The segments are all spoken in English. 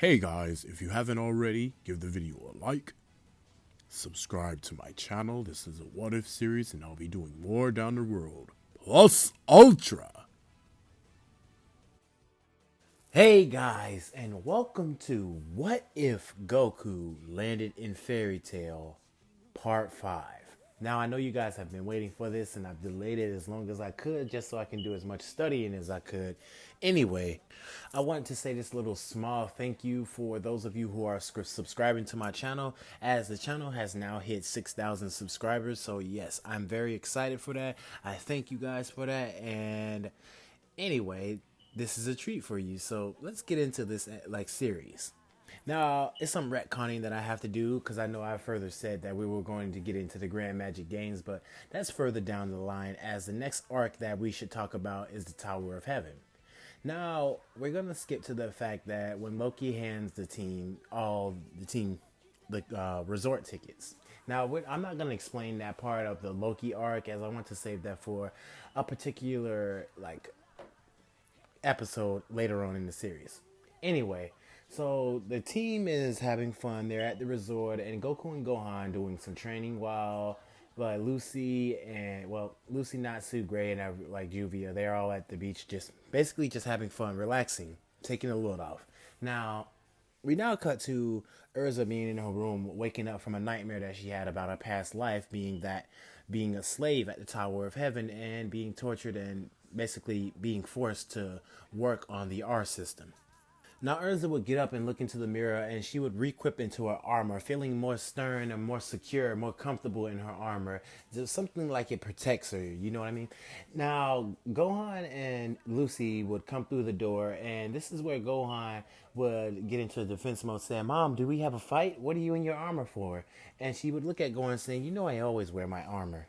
Hey guys, if you haven't already, give the video a like, subscribe to my channel. This is a what if series and I'll be doing more down the road. Plus Ultra! Hey guys, and welcome to What If Goku Landed in Fairy Tale Part 5. Now, I know you guys have been waiting for this, and I've delayed it as long as I could just so I can do as much studying as I could. Anyway, I wanted to say this little small thank you for those of you who are subscribing to my channel, as the channel has now hit 6,000 subscribers. So, yes, I'm very excited for that. I thank you guys for that, and anyway, this is a treat for you. So let's get into this series. Now, it's some retconning that I have to do because I know I further said that we were going to get into the Grand Magic Games, but that's further down the line, as the next arc that we should talk about is the Tower of Heaven. Now, we're going to skip to the fact that when Loki hands the resort tickets. Now, I'm not going to explain that part of the Loki arc, as I want to save that for a particular episode later on in the series. Anyway, so the team is having fun. They're at the resort, and Goku and Gohan doing some training while Lucy, Natsu, Gray, and Juvia, they're all at the beach, just basically just having fun, relaxing, taking a load off. Now, we now cut to Urza being in her room, waking up from a nightmare that she had about her past life, being a slave at the Tower of Heaven and being tortured and basically being forced to work on the R system. Now Urza would get up and look into the mirror, and she would re-equip into her armor, feeling more stern and more secure, more comfortable in her armor. Just something like it protects her, you know what I mean? Now Gohan and Lucy would come through the door, and this is where Gohan would get into defense mode, saying, "Mom, do we have a fight? What are you in your armor for?" And she would look at Gohan saying, "You know I always wear my armor."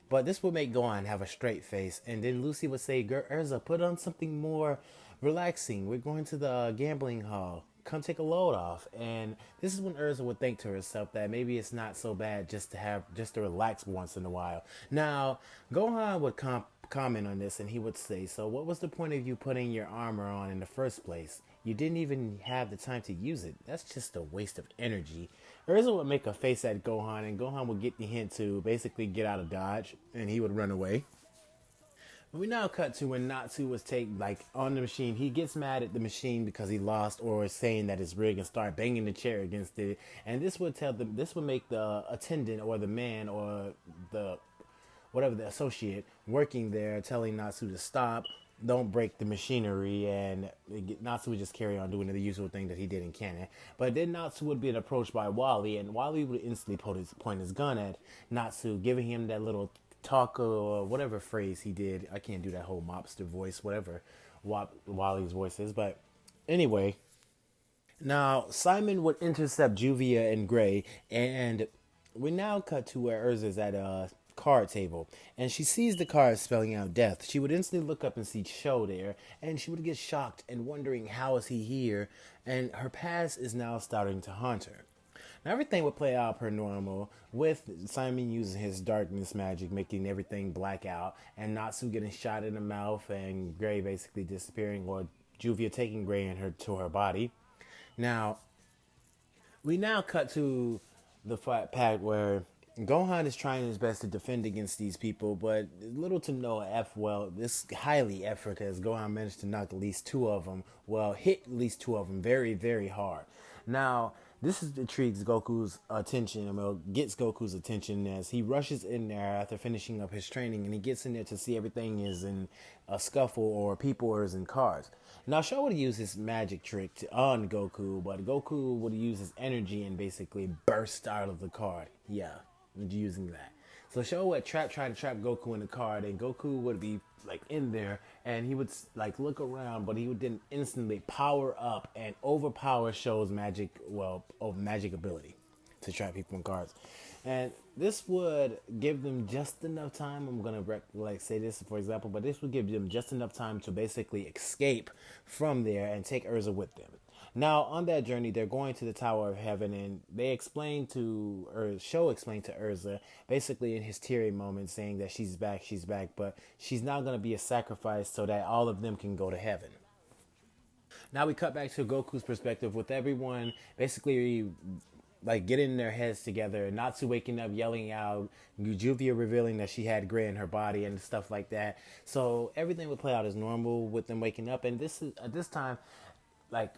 But this would make Gohan have a straight face. And then Lucy would say, Urza, put on something more relaxing. We're going to the gambling hall. Come take a load off. And this is when Urza would think to herself that maybe it's not so bad just to relax once in a while. Now, Gohan would comment on this, and he would say, so what was the point of you putting your armor on in the first place? You didn't even have the time to use it. That's just a waste of energy. Urza would make a face at Gohan, and Gohan would get the hint to basically get out of Dodge, and he would run away. We now cut to when Natsu was on the machine. He gets mad at the machine because he lost or is saying that it's rigged and start banging the chair against it. And this would make the attendant or the man or the whatever the associate working there telling Natsu to stop, don't break the machinery, and Natsu would just carry on doing the usual thing that he did in canon. But then Natsu would be approached by Wally, and Wally would instantly point his gun at Natsu, giving him that little talk or whatever phrase he did. I can't do that whole mobster voice, whatever Wally's voice is. But anyway, now Simon would intercept Juvia and Gray, and we now cut to where Urza's at a card table, and she sees the cards spelling out death. She would instantly look up and see Cho there, and she would get shocked and wondering how is he here, and her past is now starting to haunt her. Now everything would play out per normal, with Simon using his darkness magic, making everything black out, and Natsu getting shot in the mouth, and Gray basically disappearing, or Juvia taking Gray and her to her body. Now, we now cut to the fight pack where Gohan is trying his best to defend against these people, but little to no this highly effort as Gohan managed to knock at least two of them, hit at least two of them very, very hard. Now, this intrigues Goku's attention, gets Goku's attention as he rushes in there after finishing up his training, and he gets in there to see everything is in a scuffle or people are in cars. Now, Sho would use his magic trick on Goku, but Goku would use his energy and basically burst out of the card. Yeah, using that. So Sho would try to trap Goku in the card, and Goku would be in there, and he would look around, but he would then instantly power up and overpower Sho's magic ability to trap people in cards. And this would give them just enough time. I'm gonna say this for example, but this would give them just enough time to basically escape from there and take Urza with them. Now, on that journey, they're going to the Tower of Heaven, and Sho explained to Urza, basically in his teary moment, saying that she's back, but she's not going to be a sacrifice so that all of them can go to heaven. Now we cut back to Goku's perspective with everyone basically like getting their heads together, Natsu waking up yelling out, Juvia revealing that she had gray in her body and stuff like that. So everything would play out as normal with them waking up, and this is at this time, like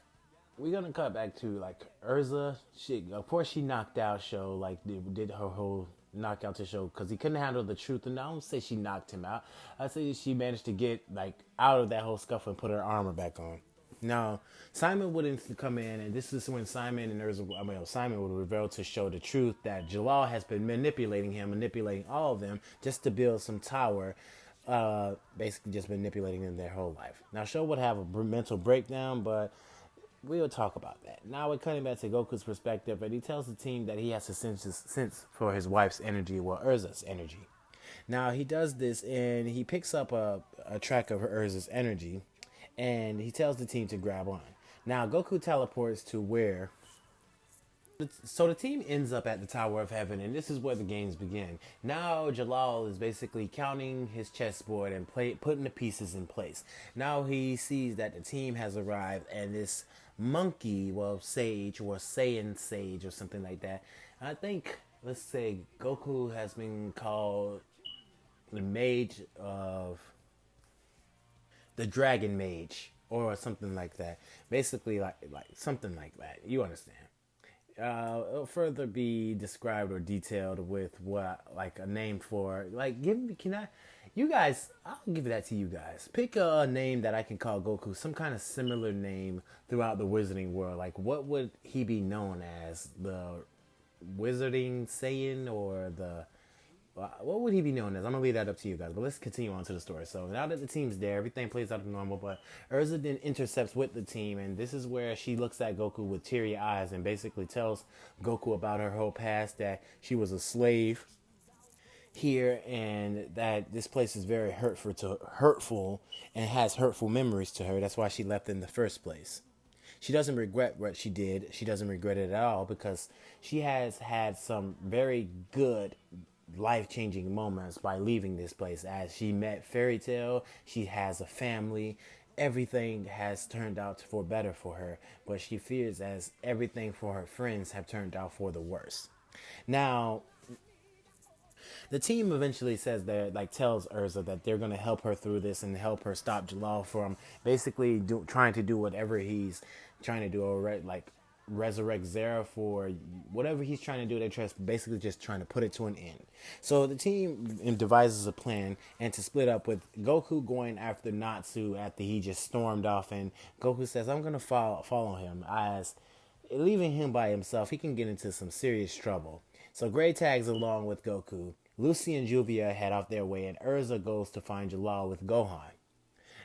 we're gonna cut back to like Urza. She of course she knocked out Show, like did her whole knockout to Show because he couldn't handle the truth. And I don't say she knocked him out. I say she managed to get like out of that whole scuffle and put her armor back on. Now Simon wouldn't come in, and this is when Simon and Urza, Simon would reveal to Show the truth that Jalal has been manipulating him, manipulating all of them just to build some tower, basically just manipulating them their whole life. Now Show would have a mental breakdown, but we will talk about that. Now we're cutting back to Goku's perspective, and he tells the team that he has to sense for his wife's energy, well, Urza's energy. Now he does this, and he picks up a track of Urza's energy, and he tells the team to grab on. Now Goku teleports to where. So the team ends up at the Tower of Heaven, and this is where the games begin. Now Jalal is basically counting his chessboard and putting the pieces in place. Now he sees that the team has arrived, and this monkey, well, sage or Saiyan sage or something like that. I think, let's say, Goku has been called the mage of the dragon mage or something like that. Basically, like something like that. You understand? It'll further be described or detailed with what like a name for like give me can I you guys I'll give that to you guys. Pick a name that I can call Goku, some kind of similar name throughout the wizarding world. Like what would he be known as? The wizarding Saiyan or the what would he be known as? I'm gonna leave that up to you guys, but let's continue on to the story. So now that the team's there, everything plays out normal, but Urza then intercepts with the team, and this is where she looks at Goku with teary eyes and basically tells Goku about her whole past, that she was a slave here and that this place is very hurtful and has hurtful memories to her. That's why she left in the first place. She doesn't regret what she did. She doesn't regret it at all because she has had some very good life-changing moments by leaving this place. As she met Fairytale, she has a family, everything has turned out for better for her, but she fears as everything for her friends have turned out for the worse. Now the team eventually says they're like tells Urza that they're going to help her through this and help her stop Jalal from basically trying to do whatever he's trying to do, or like resurrect Zera for whatever he's trying to do. They're basically just trying to put it to an end. So the team devises a plan and to split up, with Goku going after Natsu after he just stormed off, and Goku says, I'm going to follow him, as leaving him by himself, he can get into some serious trouble. So Gray tags along with Goku. Lucy and Juvia head off their way, and Urza goes to find Jalal with Gohan.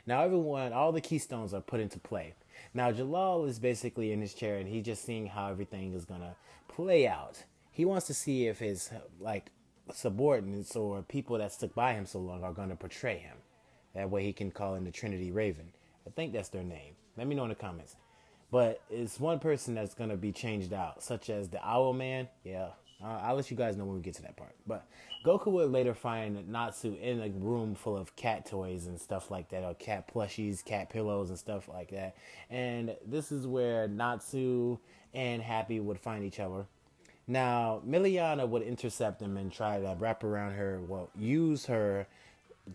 Now all the keystones are put into play. Now Jalal is basically in his chair, and he's just seeing how everything is gonna play out. He wants to see if his like subordinates or people that stuck by him so long are gonna betray him. That way he can call in the Trinity Raven. I think that's their name. Let me know in the comments. But it's one person that's gonna be changed out, such as the Owl Man. Yeah, I'll let you guys know when we get to that part. But Goku would later find Natsu in a room full of cat toys and stuff like that, or cat plushies, cat pillows, and stuff like that. And this is where Natsu and Happy would find each other. Now, Miliana would intercept him and try to wrap around her, well, use her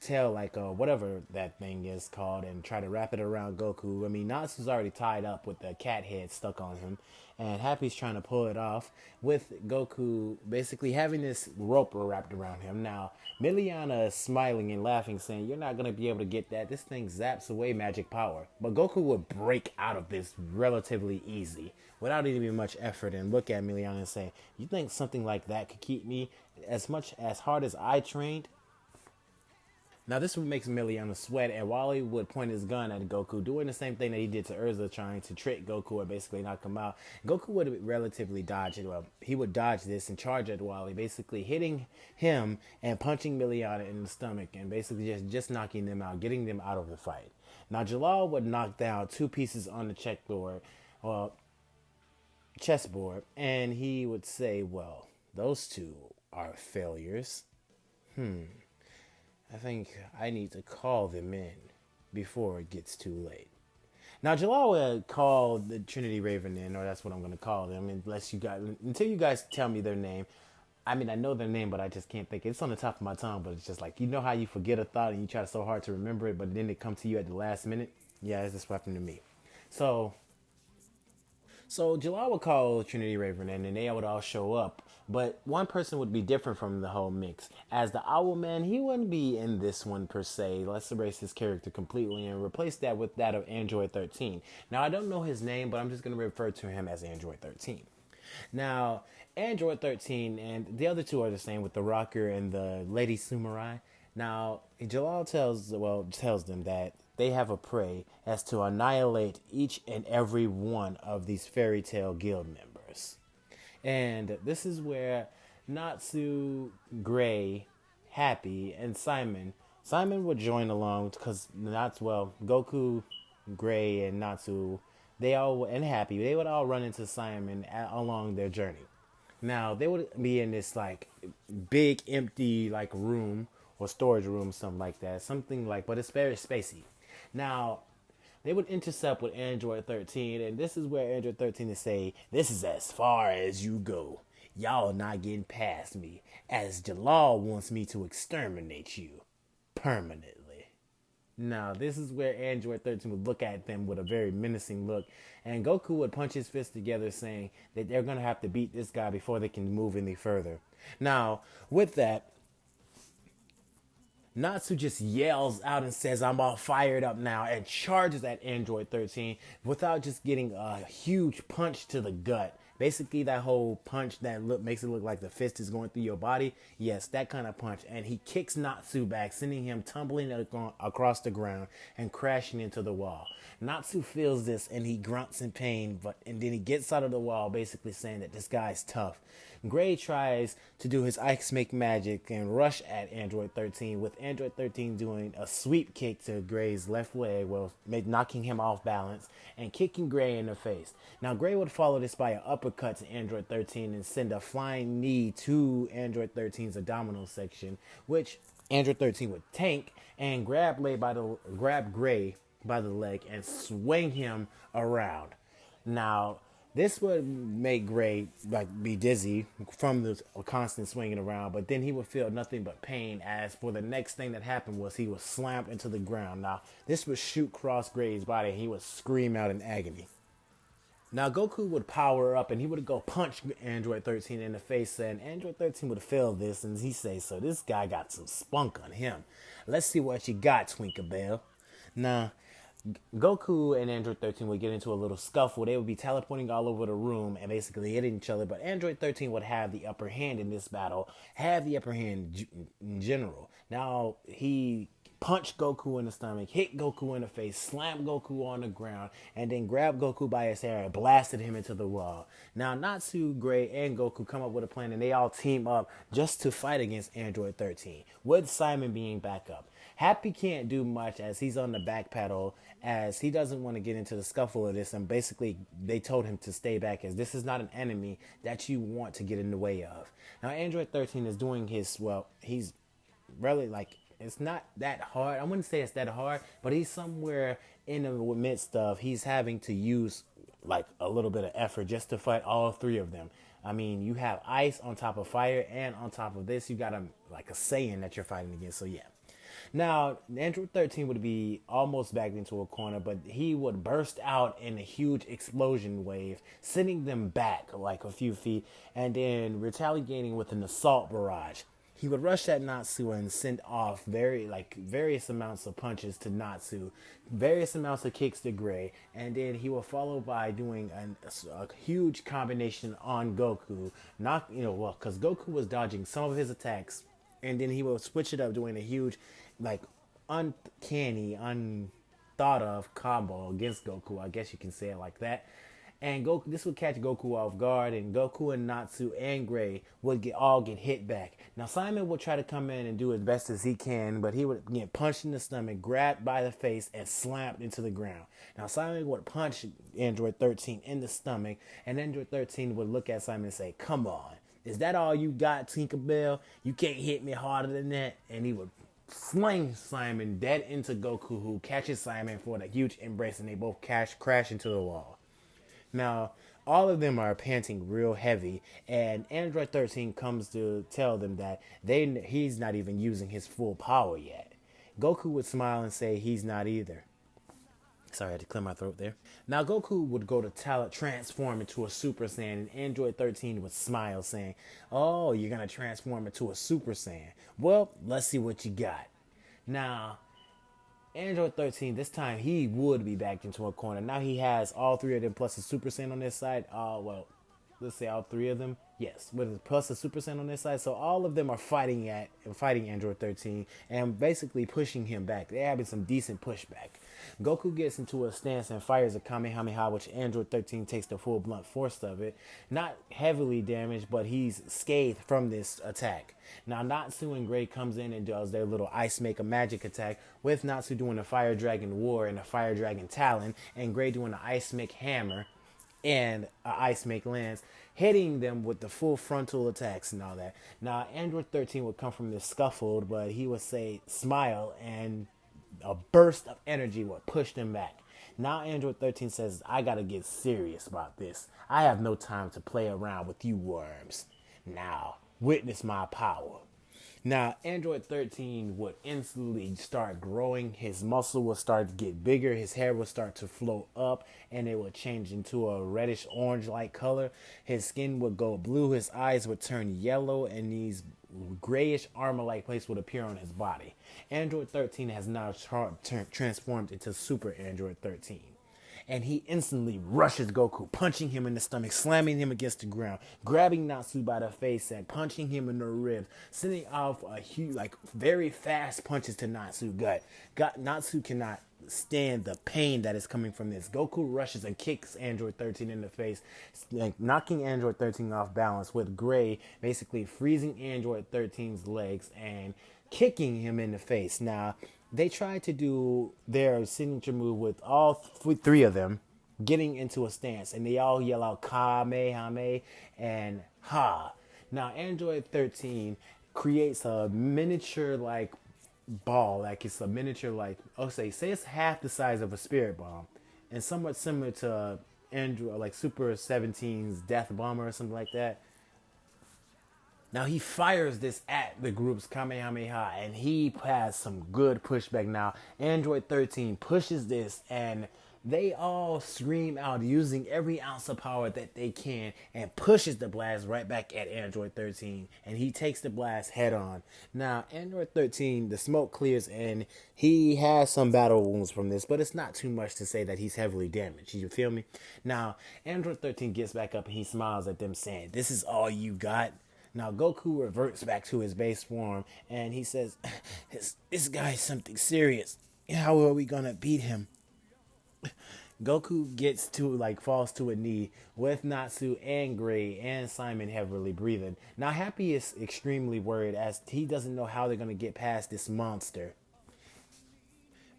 tail, like whatever that thing is called, and try to wrap it around Goku. I mean, Natsu's already tied up with the cat head stuck on him, and Happy's trying to pull it off with Goku basically having this rope wrapped around him. Now, Miliana is smiling and laughing, saying, you're not going to be able to get that. This thing zaps away magic power. But Goku would break out of this relatively easy, without even much effort, and look at Miliana and say, you think something like that could keep me as hard as I trained? Now this makes Miliana sweat, and Wally would point his gun at Goku, doing the same thing that he did to Urza, trying to trick Goku and basically knock him out. Goku would relatively dodge it. Well, he would dodge this and charge at Wally, basically hitting him and punching Miliana in the stomach, and basically just knocking them out, getting them out of the fight. Now Jalal would knock down two pieces on the chessboard, and he would say, well, those two are failures. I think I need to call them in before it gets too late. Now, Jalal would call the Trinity Raven in, or that's what I'm going to call them, unless you guys, until you guys tell me their name. I mean, I know their name, but I just can't think. It's on the top of my tongue, but it's just like, you know how you forget a thought and you try so hard to remember it, but then it comes to you at the last minute? Yeah, it's just what happened to me. So, so Jalal would call Trinity Raven in, and they would all show up. But one person would be different from the whole mix. As the Owl Man, he wouldn't be in this one per se. Let's erase his character completely and replace that with that of Android 13. Now, I don't know his name, but I'm just going to refer to him as Android 13. Now, Android 13 and the other two are the same with the Rocker and the Lady Sumarai. Now, Jalal tells them that they have a prey as to annihilate each and every one of these fairy tale guild members. And this is where Natsu, Gray, Happy, and Simon would join along because Goku, Gray, and Natsu, they all and Happy, they would all run into Simon along their journey. Now they would be in this like big empty like room or storage room, something like that, something like, but it's very spacey. Now they would intercept with Android 13, and this is where Android 13 would say, "This is as far as you go. Y'all not getting past me, as Jalal wants me to exterminate you permanently." Now, this is where Android 13 would look at them with a very menacing look, and Goku would punch his fist together, saying that they're going to have to beat this guy before they can move any further. Now, with that, Natsu just yells out and says, "I'm all fired up now," and charges at Android 13 without just getting a huge punch to the gut. Basically, that whole punch that makes it look like the fist is going through your body. Yes, that kind of punch. And he kicks Natsu back, sending him tumbling across the ground and crashing into the wall. Natsu feels this and he grunts in pain, and then he gets out of the wall, basically saying that this guy's tough. Gray tries to do his ice make magic and rush at Android 13, with Android 13 doing a sweep kick to Gray's left leg, knocking him off balance and kicking Gray in the face. Now, Gray would follow this by an uppercut to Android 13 and send a flying knee to Android 13's abdominal section, which Android 13 would tank and grab Gray by the leg and swing him around. Now, this would make Gray be dizzy from the constant swinging around, but then he would feel nothing but pain. As for the next thing that happened was he was slammed into the ground. Now, this would shoot across Gray's body and he would scream out in agony. Now, Goku would power up and he would go punch Android 13 in the face, and Android 13 would feel this and he say, "So this guy got some spunk on him. Let's see what you got, Twinkabell." Now, Goku and Android 13 would get into a little scuffle. They would be teleporting all over the room and basically hitting each other, but Android 13 would have the upper hand in this battle, have the upper hand in general. Now, he punched Goku in the stomach, hit Goku in the face, slammed Goku on the ground, and then grabbed Goku by his hair and blasted him into the wall. Now, Natsu, Gray, and Goku come up with a plan, and they all team up just to fight against Android 13, with Simon being back up. Happy can't do much as he's on the back pedal, as he doesn't want to get into the scuffle of this, and basically they told him to stay back as this is not an enemy that you want to get in the way of. Now, Android 13 is doing he's really like, it's not that hard. I wouldn't say it's that hard, but he's somewhere in the midst of he's having to use like a little bit of effort just to fight all three of them. I mean, you have ice on top of fire, and on top of this, you got a Saiyan that you're fighting against. So yeah. Now, Android 13 would be almost backed into a corner, but he would burst out in a huge explosion wave, sending them back like a few feet, and then retaliating with an assault barrage. He would rush at Natsu and send off various amounts of punches to Natsu, various amounts of kicks to Gray, and then he will follow by doing a huge combination on Goku. Because Goku was dodging some of his attacks, and then he will switch it up, doing a huge, uncanny, unthought of combo against Goku. I guess you can say it like that. And this would catch Goku off guard, and Goku and Natsu and Gray would get hit back. Now, Simon would try to come in and do as best as he can, but he would get punched in the stomach, grabbed by the face, and slammed into the ground. Now, Simon would punch Android 13 in the stomach, and Android 13 would look at Simon and say, "Come on. Is that all you got, Tinkerbell? You can't hit me harder than that." And he would sling Simon dead into Goku, who catches Simon for the huge embrace, and they both crash into the wall. Now, all of them are panting real heavy, and Android 13 comes to tell them that he's not even using his full power yet. Goku would smile and say he's not either. Sorry, I had to clear my throat there. Now, Goku would go to transform into a Super Saiyan, and Android 13 would smile, saying, "Oh, you're going to transform into a Super Saiyan. Well, let's see what you got." Now, Android 13, this time he would be backed into a corner. Now he has all three of them plus a Super Saiyan on this side. Well, let's say all three of them. Yes, with plus a Super Saiyan on this side. So all of them are fighting Android 13 and basically pushing him back. They're having some decent pushback. Goku gets into a stance and fires a Kamehameha, which Android 13 takes the full blunt force of it. Not heavily damaged, but he's scathed from this attack. Now Natsu and Gray comes in and does their little Ice Maker magic attack, with Natsu doing a Fire Dragon War and a Fire Dragon Talon, and Gray doing an Ice Make Hammer and a Ice Make Lance, hitting them with the full frontal attacks and all that. Now Android 13 would come from this scuffled, but he would say smile, and a burst of energy would push them back. Now Android 13 says, "I gotta get serious about this. I have no time to play around with you worms. Now, witness my power." Now, Android 13 would instantly start growing. His muscle would start to get bigger. His hair would start to float up, and it would change into a reddish orange-like color. His skin would go blue. His eyes would turn yellow, and these grayish armor-like plates would appear on his body. Android 13 has now transformed into Super Android 13. And he instantly rushes Goku, punching him in the stomach, slamming him against the ground, grabbing Natsu by the face and punching him in the ribs, sending off a huge, very fast punches to Natsu's gut. Natsu cannot stand the pain that is coming from this. Goku rushes and kicks Android 13 in the face, knocking Android 13 off balance, with Gray basically freezing Android 13's legs and kicking him in the face. Now, they tried to do their signature move with all three of them getting into a stance, and they all yell out Kamehameha and Ha. Now, Android 13 creates a miniature ball, it's a miniature say it's half the size of a spirit bomb, and somewhat similar to Android Super 17's Death Bomber or something like that. Now he fires this at the group's Kamehameha, and he has some good pushback. Now Android 13 pushes this, and they all scream out using every ounce of power that they can, and pushes the blast right back at Android 13, and he takes the blast head on. Now Android 13, the smoke clears, and he has some battle wounds from this, but it's not too much to say that he's heavily damaged. You feel me? Now Android 13 gets back up and he smiles at them, saying, "This is all you got?" Now Goku reverts back to his base form, and he says, this guy's something serious. How are we gonna beat him?" Goku falls to a knee with Natsu and Gray and Simon heavily breathing. Now Happy is extremely worried, as he doesn't know how they're gonna get past this monster.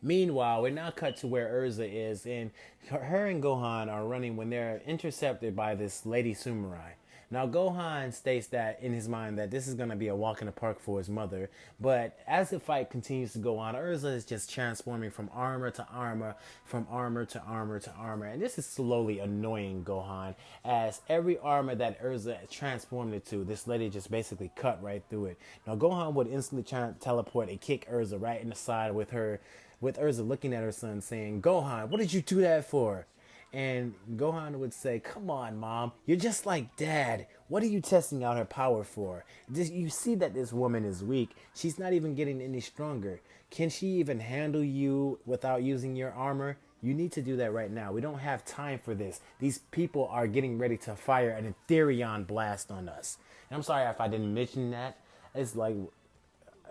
Meanwhile, we're now cut to where Urza is, and her and Gohan are running when they're intercepted by this lady samurai. Now, Gohan states that in his mind that this is going to be a walk in the park for his mother, but as the fight continues to go on, Urza is just transforming from armor to armor, from armor to armor to armor, and this is slowly annoying Gohan, as every armor that Urza transformed into, this lady just basically cut right through it. Now, Gohan would instantly try to teleport and kick Urza right in the side, with Urza looking at her son saying, "Gohan, what did you do that for?" And Gohan would say, "Come on, Mom. You're just like Dad. What are you testing out her power for? You see that this woman is weak. She's not even getting any stronger. Can she even handle you without using your armor? You need to do that right now. We don't have time for this. These people are getting ready to fire an Ethereon blast on us." And I'm sorry if I didn't mention that. It's like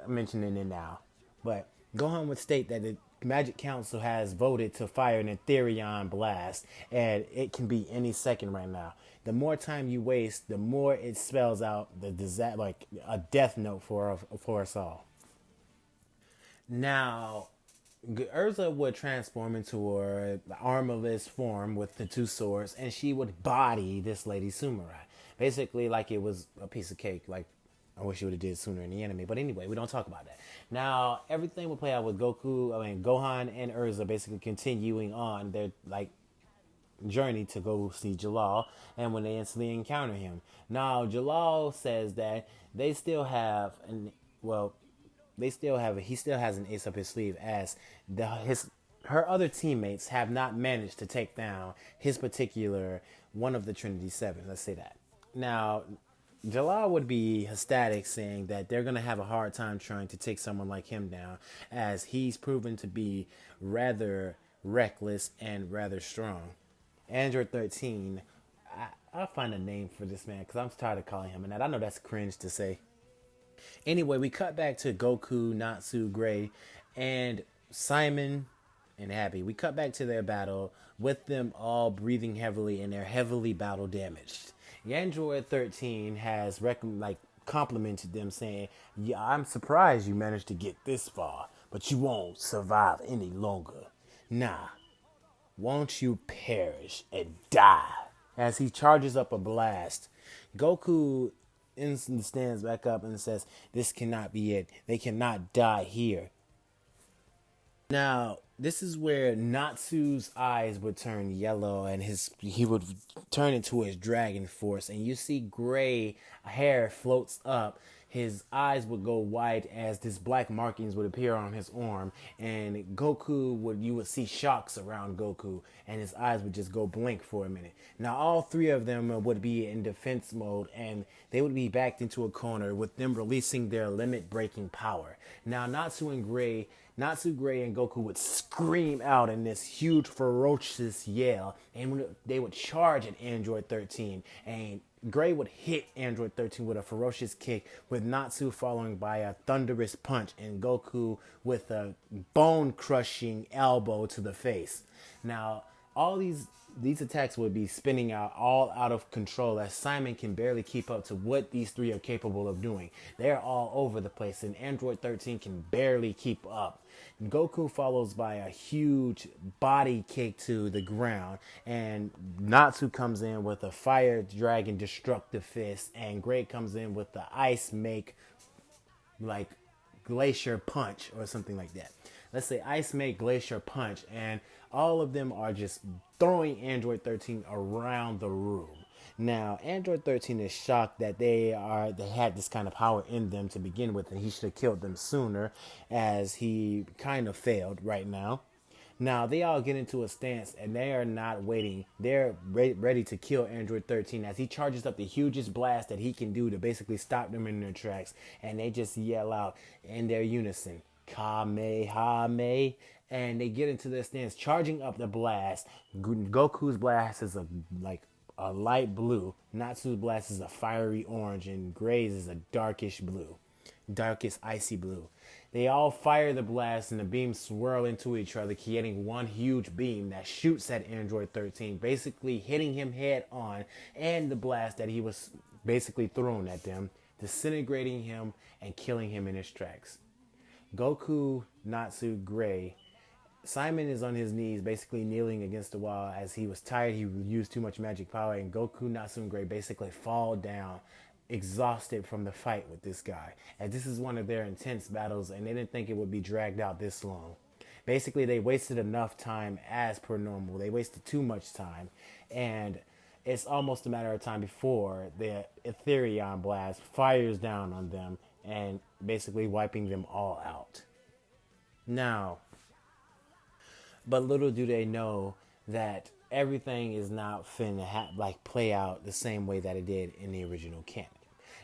I'm mentioning it now. But Gohan would state that the Magic Council has voted to fire an Ethereon blast, and it can be any second right now. The more time you waste, the more it spells out the disaster, a death note for us all. Now, Urza would transform into her armorless form with the two swords, and she would body this lady samurai, basically like it was a piece of cake, I wish it would have did sooner in the anime. But anyway, we don't talk about that. Now, everything will play out with Gohan and Urza basically continuing on their journey to go see Jalal, and when they instantly encounter him. Now, Jalal says that they still have an well, he still has an ace up his sleeve as his her other teammates have not managed to take down his particular one of the Trinity Seven. Let's say that. Now, Jalal would be ecstatic saying that they're going to have a hard time trying to take someone like him down as he's proven to be rather reckless and rather strong. Android 13, I'll find a name for this man because I'm tired of calling him and that. I know that's cringe to say. Anyway, we cut back to Goku, Natsu, Gray, and Simon and Abby. We cut back to their battle with them all breathing heavily and they're heavily battle damaged. Android 13 has complimented them saying, "Yeah, I'm surprised you managed to get this far, but you won't survive any longer. Nah, won't you perish and die?" As he charges up a blast, Goku instantly stands back up and says, "This cannot be it. They cannot die here." Now, this is where Natsu's eyes would turn yellow and he would turn into his dragon force. And you see gray hair floats up. His eyes would go white as this black markings would appear on his arm. And you would see shocks around Goku. And his eyes would just go blank for a minute. Now, all three of them would be in defense mode. And they would be backed into a corner with them releasing their limit-breaking power. Now, Natsu, Gray, and Goku would scream out in this huge, ferocious yell, and they would charge at Android 13. And Gray would hit Android 13 with a ferocious kick, with Natsu following by a thunderous punch, and Goku with a bone-crushing elbow to the face. Now, all these attacks would be spinning out all out of control as Simon can barely keep up to what these three are capable of doing. They're all over the place and Android 13 can barely keep up. Goku follows by a huge body kick to the ground and Natsu comes in with a fire dragon destructive fist and Gray comes in with the ice make glacier punch or something like that. Let's say ice make glacier punch and all of them are just throwing Android 13 around the room. Now, Android 13 is shocked that they had this kind of power in them to begin with, and he should have killed them sooner, as he kind of failed right now. Now, they all get into a stance, and they are not waiting. They're ready to kill Android 13 as he charges up the hugest blast that he can do to basically stop them in their tracks, and they just yell out in their unison, Kamehameha, and they get into their stance, charging up the blast. Goku's blast is a light blue. Natsu's blast is a fiery orange, and Gray's is a darkish blue, darkest icy blue. They all fire the blast, and the beams swirl into each other, creating one huge beam that shoots at Android 13, basically hitting him head on, and the blast that he was basically thrown at them, disintegrating him and killing him in his tracks. Goku, Natsu, Gray. Simon is on his knees, basically kneeling against the wall as he was tired. He used too much magic power, and Goku, Natsu, and Gray basically fall down, exhausted from the fight with this guy. And this is one of their intense battles, and they didn't think it would be dragged out this long. Basically, they wasted enough time as per normal. They wasted too much time, and it's almost a matter of time before the Ethereon blast fires down on them and basically wiping them all out. Now, but little do they know that everything is not finna play out the same way that it did in the original canon.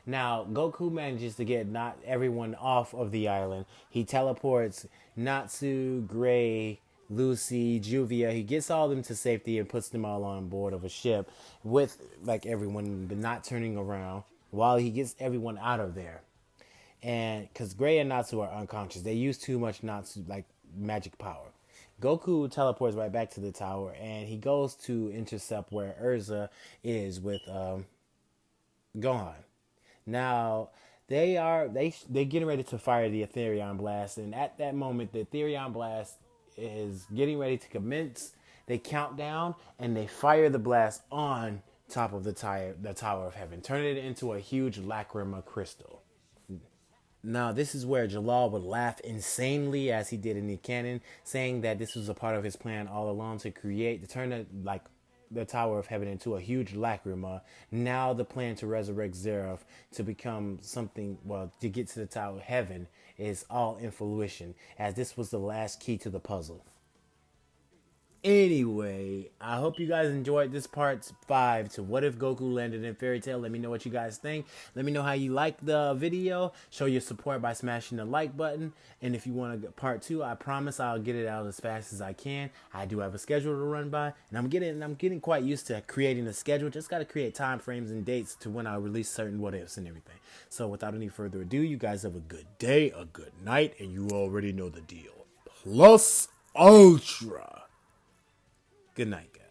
Now, Goku manages to get not everyone off of the island. He teleports Natsu, Gray, Lucy, Juvia. He gets all of them to safety and puts them all on board of a ship with everyone but not turning around while he gets everyone out of there. And because Gray and Natsu are unconscious, they use too much Natsu magic power. Goku teleports right back to the tower, and he goes to intercept where Urza is with Gohan. Now they're getting ready to fire the Ethereon blast, and at that moment, the Ethereon blast is getting ready to commence. They count down, and they fire the blast on top of the Tower of Heaven, turning it into a huge lacrima crystal. Now, this is where Jalal would laugh insanely as he did in the canon, saying that this was a part of his plan all along to turn the Tower of Heaven into a huge lacrima. Now the plan to resurrect Zeref to become something, well, to get to the Tower of Heaven is all in fruition, as this was the last key to the puzzle. Anyway, I hope you guys enjoyed this part 5 to What If Goku Landed in Fairy Tail. Let me know what you guys think. Let me know how you like the video. Show your support by smashing the like button. And if you want to get part 2, I promise I'll get it out as fast as I can. I do have a schedule to run by, and I'm getting quite used to creating a schedule. Just got to create time frames and dates to when I release certain what ifs and everything. So without any further ado, you guys have a good day, a good night, and you already know the deal. Plus Ultra. Good night, guys.